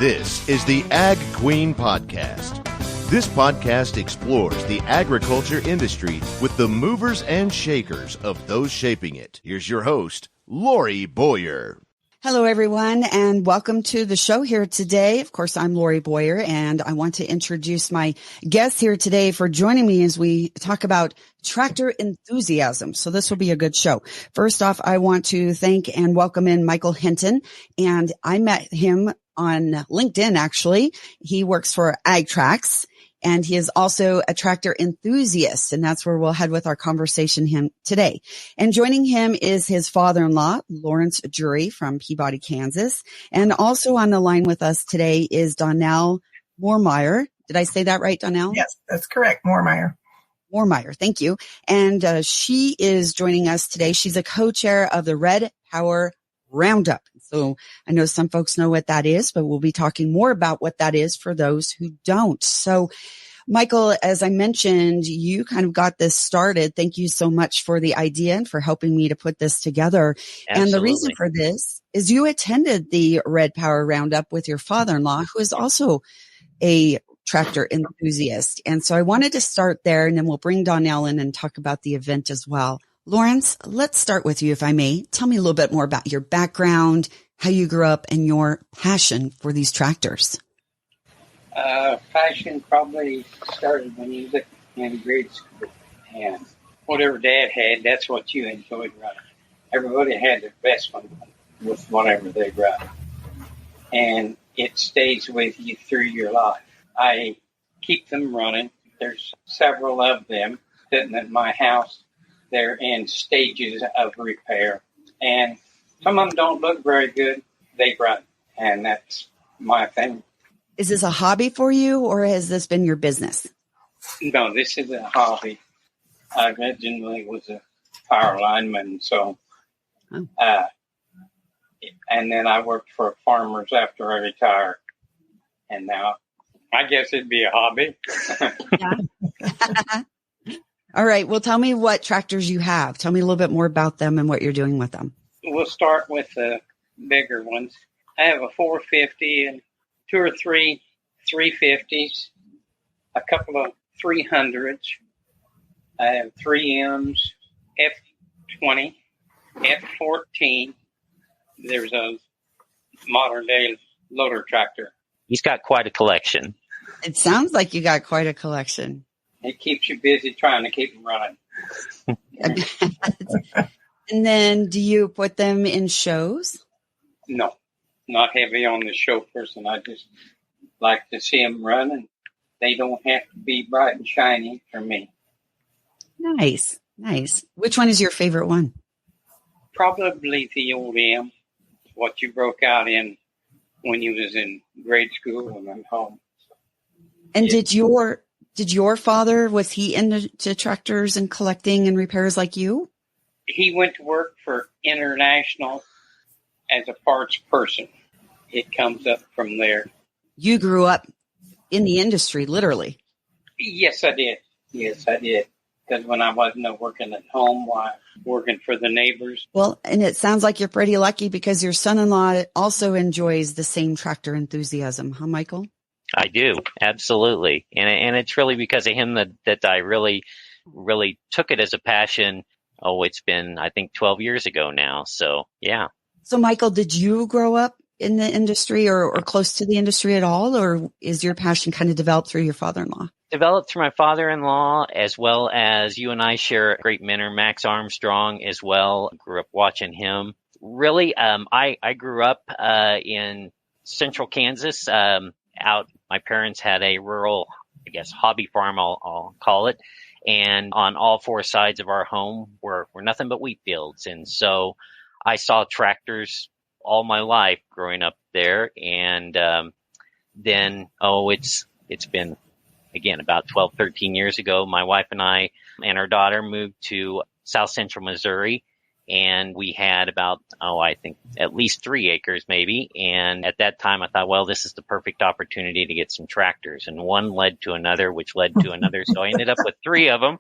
This is the Ag Queen Podcast. This podcast explores the agriculture industry with the movers and shakers of those shaping it. Here's your host, Lori Boyer. Hello, everyone, and welcome to the show here today. Of course, I'm Lori Boyer, and I want to introduce my guest here today for joining me as we talk about tractor enthusiasm. So this will be a good show. First off, I want to thank and welcome in Michael Hinton, and I met him on LinkedIn, actually. He works for AgTrax, and he is also a tractor enthusiast, and that's where we'll head with our conversation today. And joining him is his father-in-law, Lawerence Jury from Peabody, Kansas. And also on the line with us today is Donelle Moormeier. Did I say that right, Donelle? Yes, that's correct. Moormeier, thank you. And she is joining us today. She's a co-chair of the Red Power Roundup. So I know some folks know what that is, but we'll be talking more about what that is for those who don't. So Michael, as I mentioned, you kind of got this started. Thank you so much for the idea and for helping me to put this together. Absolutely. And the reason for this is you attended the Red Power Roundup with your father-in-law, who is also a tractor enthusiast. And so I wanted to start there, and then we'll bring Donelle in and talk about the event as well. Lawerence, let's start with you, if I may. Tell me a little bit more about your background, how you grew up, and your passion for these tractors. Passion probably started when you was in grade school. And whatever Dad had, that's what you enjoyed running. Everybody had their best one with whatever they run. And it stays with you through your life. I keep them running. There's several of them sitting at my house. They're in stages of repair, and some of them don't look very good. They run, and that's my thing. Is this a hobby for you, or has this been your business? No, this is a hobby. I originally was a power lineman, so, and then I worked for farmers after I retired, and now I guess it'd be a hobby. Yeah. All right. Well, tell me what tractors you have. Tell me a little bit more about them and what you're doing with them. We'll start with the bigger ones. I have a 450 and two or three 350s, a couple of 300s. I have 3Ms, F20, F14. There's a modern day loader tractor. He's got quite a collection. It sounds like you got quite a collection. It keeps you busy trying to keep them running. And then do you put them in shows? No, not heavy on the show person. I just like to see them run, and they don't have to be bright and shiny for me. Nice. Which one is your favorite one? Probably the old M, what you broke out in when you was in grade school and at home. And yeah. Did your father, was he into tractors and collecting and repairs like you? He went to work for International as a parts person. It comes up from there. You grew up in the industry, literally. Yes, I did. Because when I wasn't working at home, I was working for the neighbors. Well, and it sounds like you're pretty lucky because your son-in-law also enjoys the same tractor enthusiasm, huh, Michael? I do, absolutely. And it's really because of him that I really took it as a passion. Oh, it's been, I think, 12 years ago now. So, yeah. So, Michael, did you grow up in the industry or close to the industry at all? Or is your passion kind of developed through your father-in-law? Developed through my father-in-law, as well as you and I share a great mentor, Max Armstrong, as well. Grew up watching him. Really, I grew up in central Kansas. My parents had a rural, I guess, hobby farm, I'll call it. And on all four sides of our home were nothing but wheat fields. And so I saw tractors all my life growing up there. And then, it's been, again, about 12, 13 years ago, my wife and I and our daughter moved to South Central Missouri. And we had about, I think at least 3 acres maybe. And at that time I thought, well, this is the perfect opportunity to get some tractors. And one led to another, which led to another. So I ended up with 3 of them.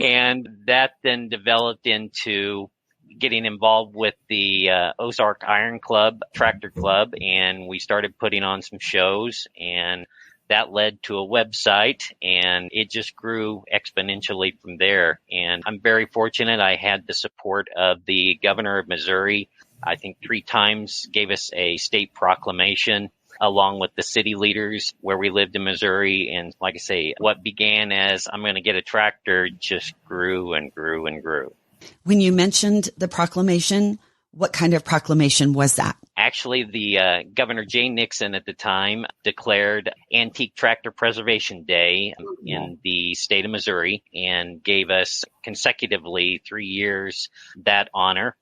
And that then developed into getting involved with the Ozark Iron Club, Tractor Club, and we started putting on some shows, and that led to a website, and it just grew exponentially from there. And I'm very fortunate. I had the support of the governor of Missouri. I think 3 times gave us a state proclamation, along with the city leaders where we lived in Missouri. And like I say, what began as I'm going to get a tractor just grew and grew and grew. When you mentioned the proclamation, what kind of proclamation was that? Actually, the Governor Jay Nixon at the time declared Antique Tractor Preservation Day in the state of Missouri and gave us consecutively 3 years that honor.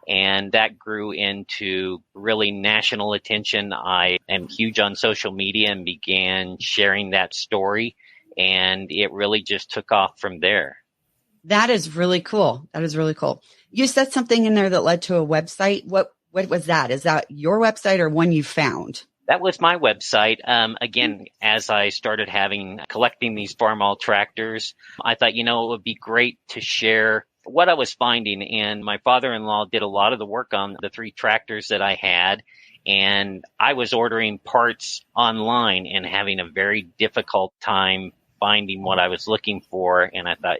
And that grew into really national attention. I am huge on social media and began sharing that story, and it really just took off from there. That is really cool. That is really cool. You said something in there that led to a website. What was that? Is that your website or one you found? That was my website. Again, as I started collecting these Farmall tractors, I thought, it would be great to share what I was finding. And my father-in-law did a lot of the work on the 3 tractors that I had. And I was ordering parts online and having a very difficult time finding what I was looking for. And I thought,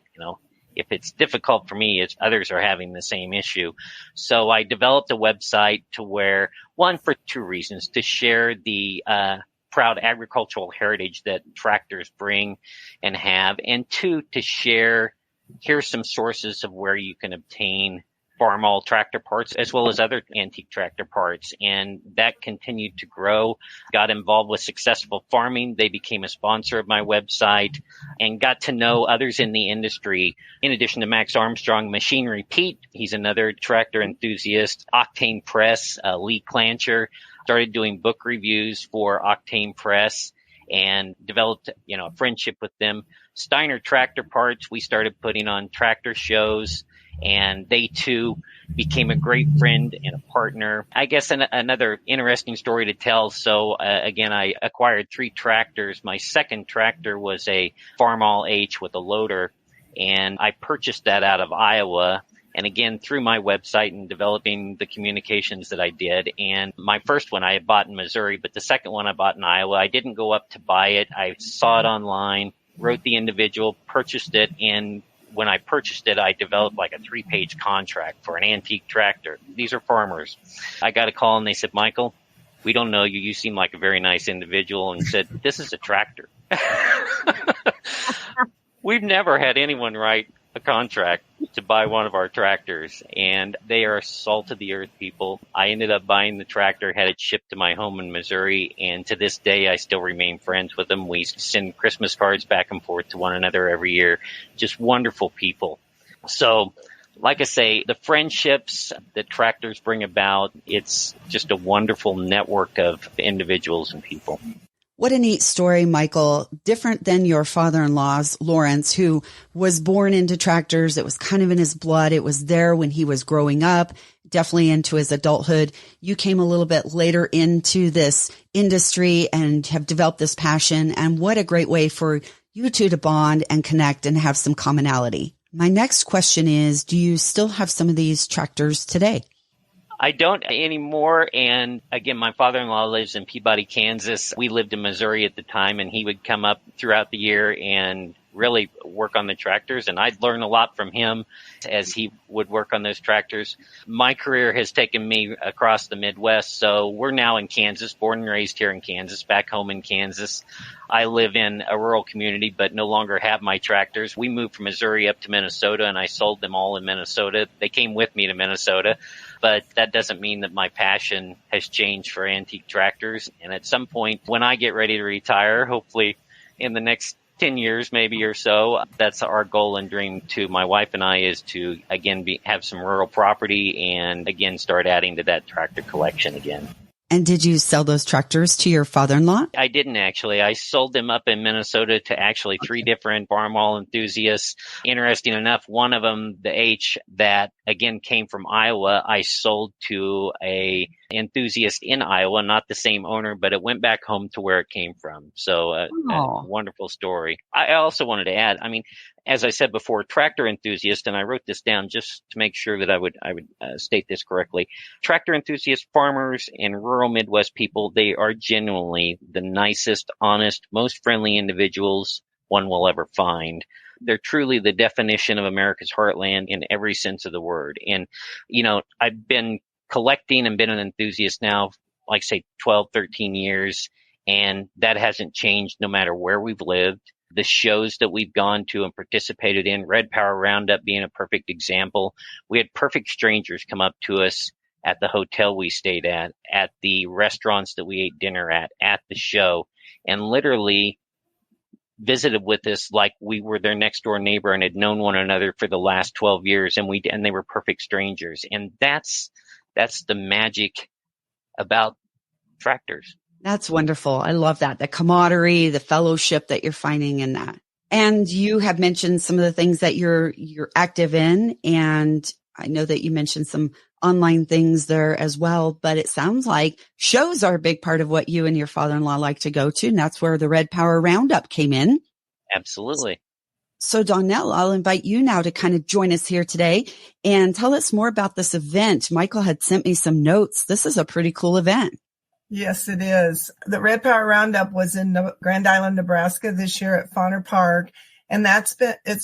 if it's difficult for me, others are having the same issue. So I developed a website to where, one, for 2 reasons, to share the proud agricultural heritage that tractors bring and have, and 2, to share, here's some sources of where you can obtain Farmall tractor parts as well as other antique tractor parts. And that continued to grow. Got involved with Successful Farming. They became a sponsor of my website and got to know others in the industry. In addition to Max Armstrong, Machinery Pete, he's another tractor enthusiast. Octane Press, Lee Clancher, started doing book reviews for Octane Press and developed, a friendship with them. Steiner Tractor Parts, we started putting on tractor shows, and they too became a great friend and a partner. I guess another interesting story to tell. So again, I acquired 3 tractors. My second tractor was a Farmall H with a loader, and I purchased that out of Iowa. And again, through my website and developing the communications that I did. And my first one I had bought in Missouri, but the second one I bought in Iowa. I didn't go up to buy it. I saw it online, wrote the individual, purchased it, and when I purchased it, I developed like a 3-page contract for an antique tractor. These are farmers. I got a call and they said, Michael, we don't know you. You seem like a very nice individual, and said, this is a tractor. We've never had anyone write a contract to buy one of our tractors, and they are salt of the earth people. I ended up buying the tractor, had it shipped to my home in Missouri, and to this day I still remain friends with them. We send Christmas cards back and forth to one another every year. Just wonderful people. So, like I say, the friendships that tractors bring about, it's just a wonderful network of individuals and people. What a neat story, Michael. Different than your father-in-law's, Lawerence, who was born into tractors. It was kind of in his blood. It was there when he was growing up, definitely into his adulthood. You came a little bit later into this industry and have developed this passion. And what a great way for you two to bond and connect and have some commonality. My next question is, do you still have some of these tractors today? I don't anymore. And again, my father-in-law lives in Peabody, Kansas. We lived in Missouri at the time, and he would come up throughout the year and really work on the tractors. And I'd learn a lot from him as he would work on those tractors. My career has taken me across the Midwest. So we're now in Kansas, born and raised here in Kansas, back home in Kansas. I live in a rural community, but no longer have my tractors. We moved from Missouri up to Minnesota, and I sold them all in Minnesota. They came with me to Minnesota. But that doesn't mean that my passion has changed for antique tractors. And at some point, when I get ready to retire, hopefully in the next 10 years maybe or so, that's our goal and dream too. My wife and I is to, again, have some rural property and, again, start adding to that tractor collection again. And did you sell those tractors to your father-in-law? I didn't actually. I sold them up in Minnesota to actually 3 different Farmall enthusiasts. Interesting enough, one of them, the H, that again came from Iowa, I sold to a enthusiast in Iowa, not the same owner, but it went back home to where it came from. So a wonderful story. I also wanted to add, I mean, as I said before, tractor enthusiast, and I wrote this down just to make sure that I would state this correctly. Tractor enthusiast farmers and rural Midwest people, they are genuinely the nicest, honest, most friendly individuals one will ever find. They're truly the definition of America's heartland in every sense of the word. And, you know, I've been collecting and been an enthusiast now, like say 12, 13 years. And that hasn't changed no matter where we've lived. The shows that we've gone to and participated in, Red Power Roundup being a perfect example. We had perfect strangers come up to us at the hotel we stayed at the restaurants that we ate dinner at the show, and literally visited with us like we were their next door neighbor and had known one another for the last 12 years. And they were perfect strangers. And that's the magic about tractors. That's wonderful. I love that. The camaraderie, the fellowship that you're finding in that. And you have mentioned some of the things that you're active in. And I know that you mentioned some online things there as well, but it sounds like shows are a big part of what you and your father-in-law like to go to. And that's where the Red Power Roundup came in. Absolutely. So Donelle, I'll invite you now to kind of join us here today and tell us more about this event. Michael had sent me some notes. This is a pretty cool event. Yes, it is. The Red Power Roundup was in Grand Island, Nebraska this year at Farmall Park. And it's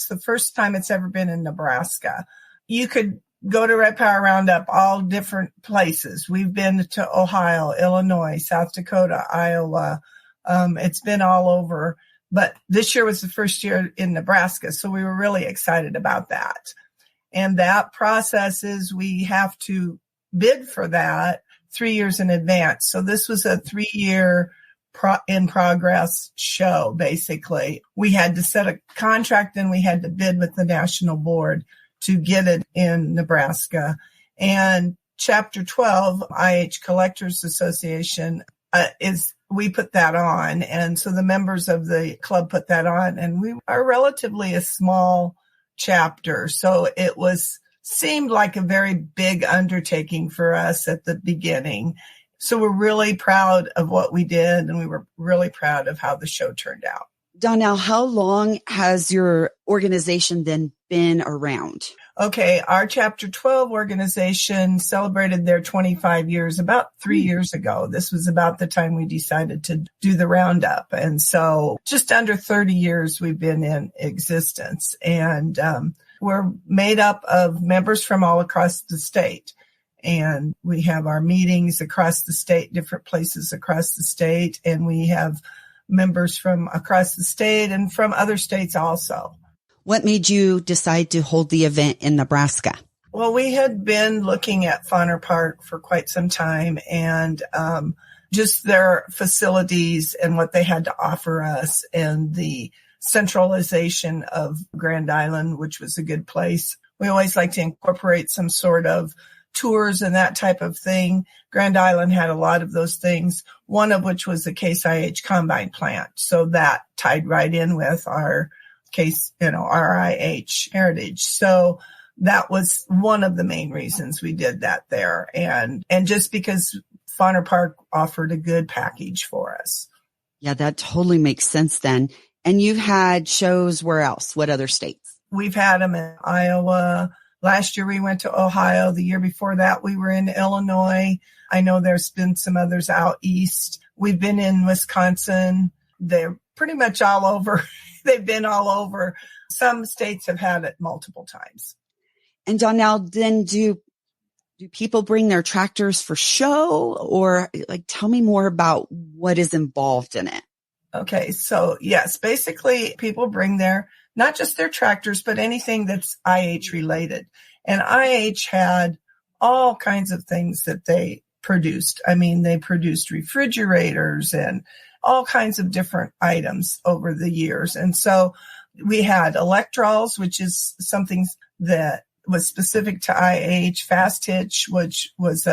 the first time it's ever been in Nebraska. You could go to Red Power Roundup all different places. We've been to Ohio, Illinois, South Dakota, Iowa. It's been all over. But this year was the first year in Nebraska. So we were really excited about that. And that process is we have to bid for that 3 years in advance. So this was a 3-year in progress show, basically. We had to set a contract and we had to bid with the national board to get it in Nebraska. And Chapter 12, IH Collectors Association, we put that on. And so the members of the club put that on. And we are relatively a small chapter. So it seemed like a very big undertaking for us at the beginning. So we're really proud of what we did, and we were really proud of how the show turned out. Donelle, how long has your organization then been around? Okay, our Chapter 12 organization celebrated their 25 years about 3 years ago. This was about the time we decided to do the roundup. And so just under 30 years we've been in existence. And we're made up of members from all across the state. And we have our meetings across the state, different places across the state. And we have members from across the state and from other states also. What made you decide to hold the event in Nebraska? Well, we had been looking at Farmall Park for quite some time, and just their facilities and what they had to offer us, and the centralization of Grand Island, which was a good place. We always like to incorporate some sort of tours and that type of thing. Grand Island had a lot of those things, one of which was the Case IH combine plant. So that tied right in with our Case, our IH heritage. So that was one of the main reasons we did that there. And just because Farmall Park offered a good package for us. Yeah, that totally makes sense then. And you've had shows where else? What other states? We've had them in Iowa. Last year we went to Ohio. The year before that we were in Illinois. I know there's been some others out east. We've been in Wisconsin. They're pretty much all over. They've been all over. Some states have had it multiple times. And Donelle, then do people bring their tractors for show, or tell me more about what is involved in it? Okay. So yes, basically people bring not just their tractors, but anything that's IH related. And IH had all kinds of things that they produced. I mean, they produced refrigerators and all kinds of different items over the years. And so we had electrols, which is something that was specific to IH, fast hitch, which was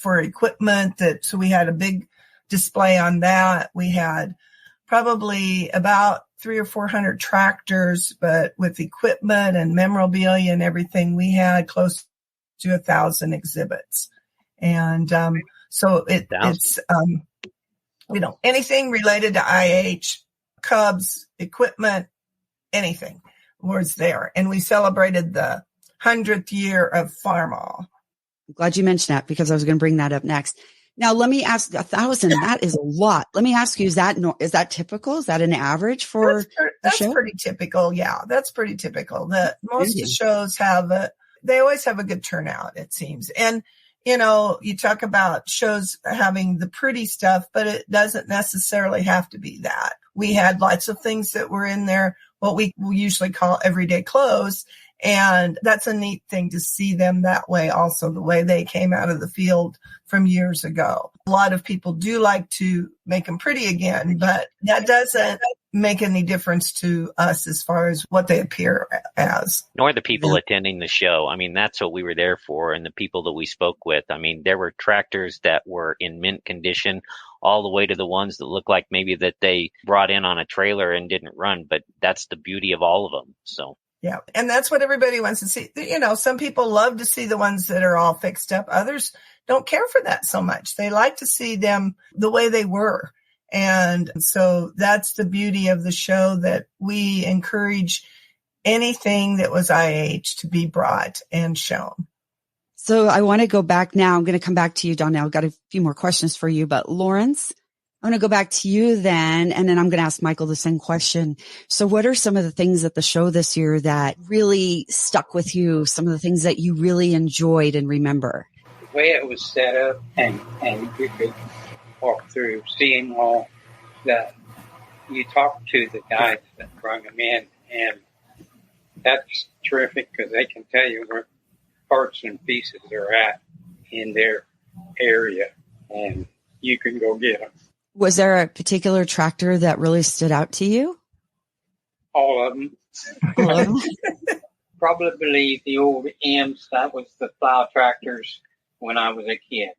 for equipment so we had a big display on that. We had probably about 300 or 400 tractors, but with equipment and memorabilia and everything, we had close to 1,000 exhibits. And So it's anything related to IH, Cubs, equipment, anything was there. And we celebrated the 100th year of Farmall. I'm glad you mentioned that because I was going to bring that up next. Now, let me ask, 1,000, that is a lot. Let me ask you, is that typical? Is that an average for that's show? Pretty typical. Yeah, that's pretty typical. Most of the shows they always have a good turnout, it seems. And, you talk about shows having the pretty stuff, but it doesn't necessarily have to be that. We had lots of things that were in there, what we usually call everyday clothes. And that's a neat thing to see them that way also, the way they came out of the field from years ago. A lot of people do like to make them pretty again, but that doesn't make any difference to us as far as what they appear as. Nor the people attending the show. I mean, that's what we were there for, and the people that we spoke with. I mean, there were tractors that were in mint condition all the way to the ones that looked like maybe that they brought in on a trailer and didn't run, but that's the beauty of all of them. So. Yeah. And that's what everybody wants to see. Some people love to see the ones that are all fixed up. Others don't care for that so much. They like to see them the way they were. And so that's the beauty of the show, that we encourage anything that was IH to be brought and shown. So I want to go back now. I'm going to come back to you, Donelle. I've got a few more questions for you, but Lawerence, I'm going to go back to you then, and then I'm going to ask Michael the same question. So what are some of the things at the show this year that really stuck with you, some of the things that you really enjoyed and remember? The way it was set up, and you could walk through, seeing all that. You talk to the guys that brought them in, and that's terrific because they can tell you where parts and pieces are at in their area, and you can go get them. Was there a particular tractor that really stood out to you? All of them. All of them? Probably believe the old M's, that was the plow tractors when I was a kid.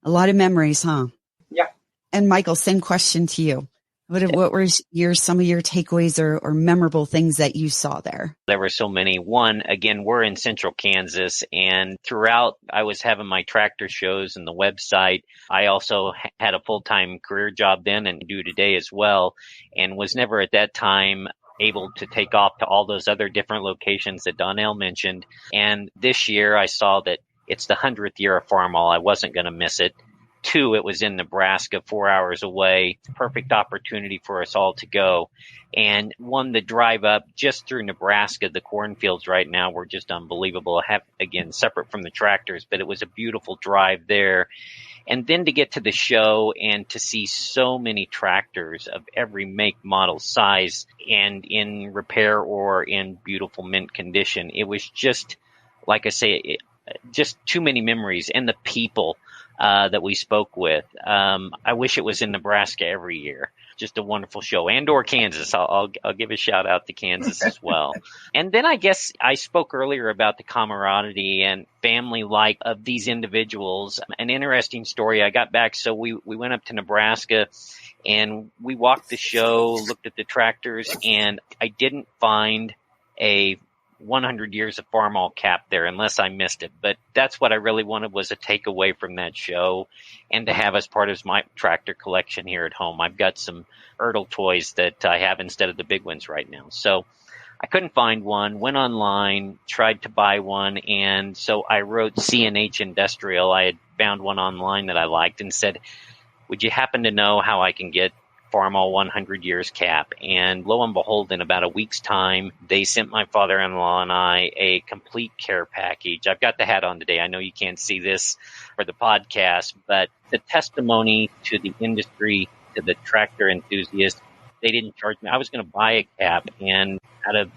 A lot of memories, huh? Yeah. And Michael, same question to you. What were some of your takeaways or memorable things that you saw there? There were so many. One, again, we're in central Kansas, and throughout I was having my tractor shows and the website. I also had a full-time career job then and do today as well, and was never at that time able to take off to all those other different locations that Donelle mentioned. And this year I saw that it's the 100th year of Farmall. I wasn't going to miss it. 2, it was in Nebraska, 4 hours away. Perfect opportunity for us all to go. And 1, the drive up just through Nebraska, the cornfields right now were just unbelievable. Again, separate from the tractors, but it was a beautiful drive there. And then to get to the show and to see so many tractors of every make, model, size, and in repair or in beautiful mint condition. It was just, like I say, just too many memories. And the people that we spoke with. I wish it was in Nebraska every year. Just a wonderful show. And/or Kansas. I'll give a shout out to Kansas as well. And then I guess I spoke earlier about the camaraderie and family life of these individuals. An interesting story. I got back, so we went up to Nebraska and we walked the show, looked at the tractors, and I didn't find a 100 years of Farmall cap there unless I missed it. But that's what I really wanted, was a takeaway from that show and to have as part of my tractor collection here at home. I've got some Ertl toys that I have instead of the big ones right now. So I couldn't find one, went online, tried to buy one. And so I wrote C&H Industrial. I had found one online that I liked and said, would you happen to know how I can get Farmall 100 years cap? And lo and behold, in about a week's time, they sent my father-in-law and I a complete care package. I've got the hat on today. I know you can't see this for the podcast, but the testimony to the industry, to the tractor enthusiast, they didn't charge me. I was going to buy a cap, and out of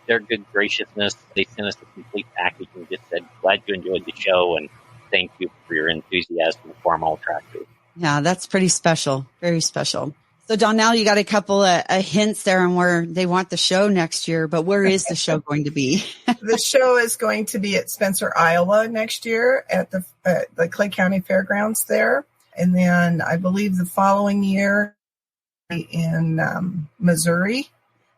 their good graciousness, they sent us a complete package and just said, glad you enjoyed the show and thank you for your enthusiasm for Farmall tractors. Yeah, that's pretty special. Very special. So, Donelle, you got a couple of hints there on where they want the show next year, but where is the show going to be? The show is going to be at Spencer, Iowa next year at the Clay County Fairgrounds there. And then I believe the following year in Missouri.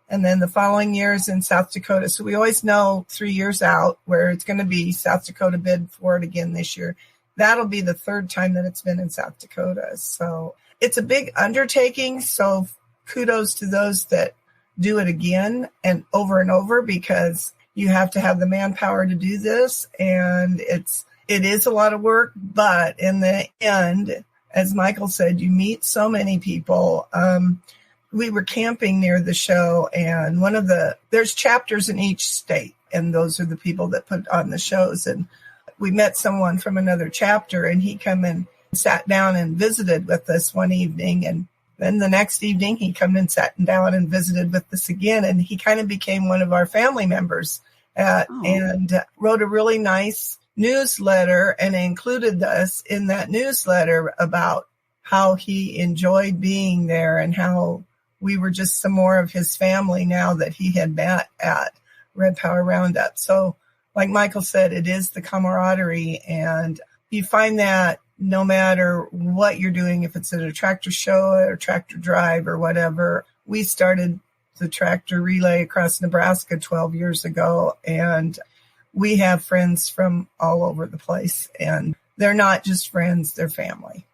And then the following year is in South Dakota. So we always know 3 years out where it's going to be. South Dakota bid for it again this year. that'll be the third time that it's been in South Dakota. So it's a big undertaking. So kudos to those that do it again and over, because you have to have the manpower to do this. And it is a lot of work, but in the end, as Michael said, you meet so many people. We were camping near the show, and there's chapters in each state, and those are the people that put on the shows. And we met someone from another chapter, and he came and sat down and visited with us one evening. And then the next evening he came and sat down and visited with us again. And he kind of became one of our family members and wrote a really nice newsletter and included us in that newsletter about how he enjoyed being there and how we were just some more of his family now that he had met at Red Power Roundup. So like Michael said, it is the camaraderie, and you find that no matter what you're doing, if it's at a tractor show or tractor drive or whatever. We started the tractor relay across Nebraska 12 years ago, and we have friends from all over the place, and they're not just friends, they're family.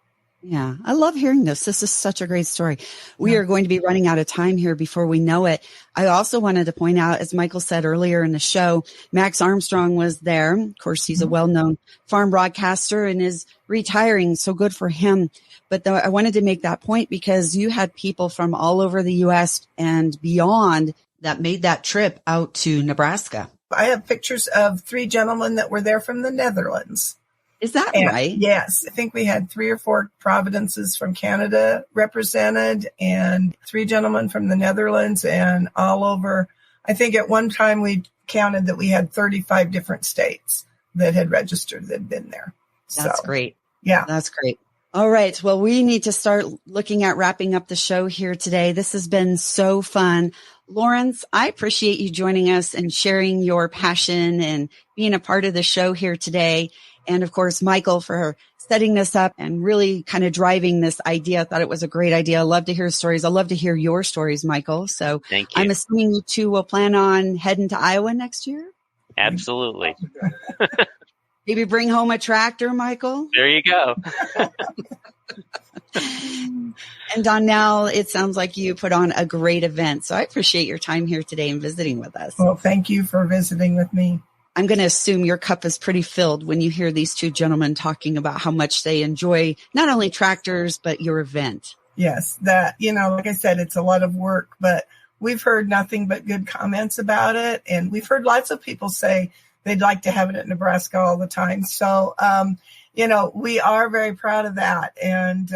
Yeah, I love hearing this. This is such a great story. We are going to be running out of time here before we know it. I also wanted to point out, as Michael said earlier in the show, Max Armstrong was there. Of course, he's a well-known farm broadcaster and is retiring, so good for him. But I wanted to make that point because you had people from all over the U.S. and beyond that made that trip out to Nebraska. I have pictures of 3 gentlemen that were there from the Netherlands. Is that right? Yes. I think we had 3 or 4 providences from Canada represented and 3 gentlemen from the Netherlands and all over. I think at one time we counted that we had 35 different states that had registered that had been there. That's great. Yeah. That's great. All right. Well, we need to start looking at wrapping up the show here today. This has been so fun. Lawerence, I appreciate you joining us and sharing your passion and being a part of the show here today. And of course, Michael, for setting this up and really kind of driving this idea. I thought it was a great idea. I love to hear stories. I love to hear your stories, Michael. So thank you. I'm assuming you two will plan on heading to Iowa next year? Absolutely. Maybe bring home a tractor, Michael? There you go. And Donelle, it sounds like you put on a great event. So I appreciate your time here today and visiting with us. Well, thank you for visiting with me. I'm going to assume your cup is pretty filled when you hear these 2 gentlemen talking about how much they enjoy not only tractors, but your event. Yes, that, like I said, it's a lot of work, but we've heard nothing but good comments about it. And we've heard lots of people say they'd like to have it at Nebraska all the time. So, we are very proud of that. And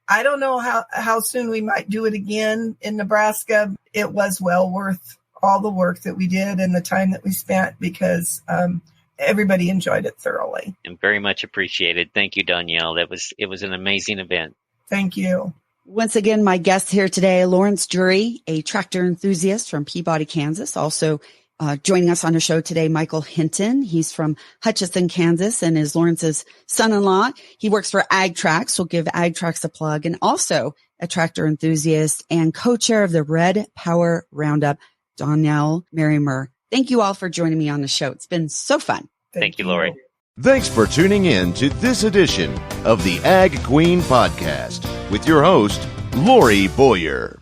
I don't know how soon we might do it again in Nebraska. It was well worth all the work that we did and the time that we spent because everybody enjoyed it thoroughly. And very much appreciated. Thank you, Donelle. It was an amazing event. Thank you. Once again, my guest here today, Lawerence Jury, a tractor enthusiast from Peabody, Kansas. Also joining us on the show today, Michael Hinton. He's from Hutchinson, Kansas, and is Lawrence's son-in-law. He works for AgTrax, so we'll give AgTrax a plug, and also a tractor enthusiast and co-chair of the Red Power Roundup, Donelle Egger. Thank you all for joining me on the show. It's been so fun. Thank you, Lori. Thanks for tuning in to this edition of the Ag Queen Podcast with your host, Lori Boyer.